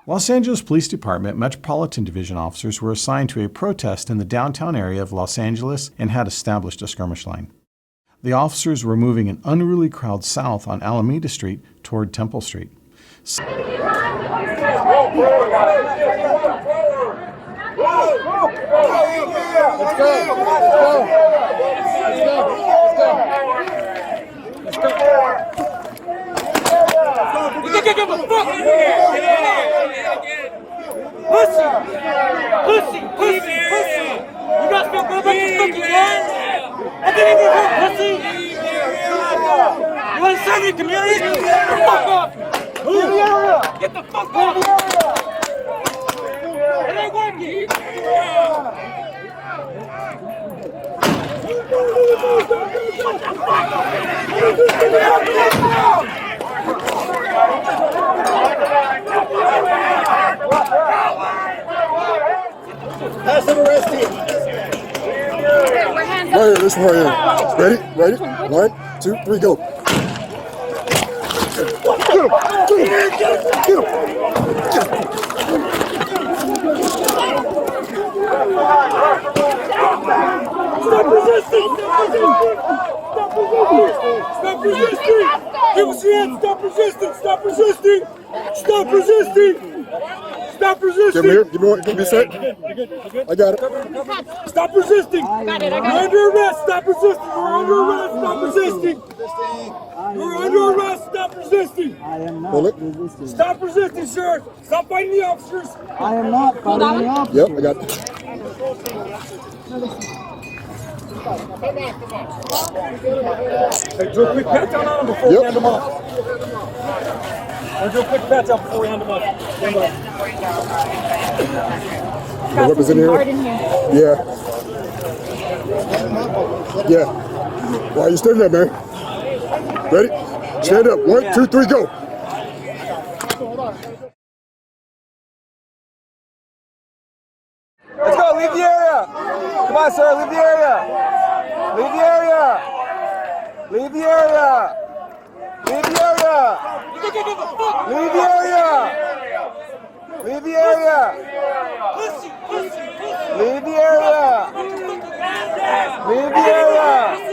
Los Angeles Police Department Metropolitan Division officers were assigned to a protest in the downtown area of Los Angeles and had established a skirmish line. The officers were moving an unruly crowd south on Alameda Street toward Temple Street. Let's go. You can't give a fuck! Pussy! You guys feel good about your fucking guns? I didn't even hurt pussy! You wanna serve your community? Get the fuck off! Get the fuck off! It ain't working! Pass and arrest him. Right here, this one right here. Ready? 1, 2, 3, go. Get him! Stop resisting! Stop resisting! Give us your hands! Stop resisting! Stop resisting! Stop resisting! Stop resisting! Give me here. Give me one. Give me a sec. I got it. Stop resisting! You're under arrest! Stop resisting! You're under arrest! Stop resisting! You're under arrest! Stop resisting! Pull it. Stop resisting, sir! Stop fighting the officers! I am not fighting the officers. Yep, I got it. Hey, do a quick pat down on them before we hand them off. Do a quick pat down before we hand them off. The weapons in here? Yeah. Yeah. Why are you standing there, man? Ready? Stand up. 1, 2, 3, go. Let's go, leave the area! Come on, sir, leave the area! Leave the area! Leave the area! Leave the area! Leave the area! Leave the area! Leave the area! Leave the area!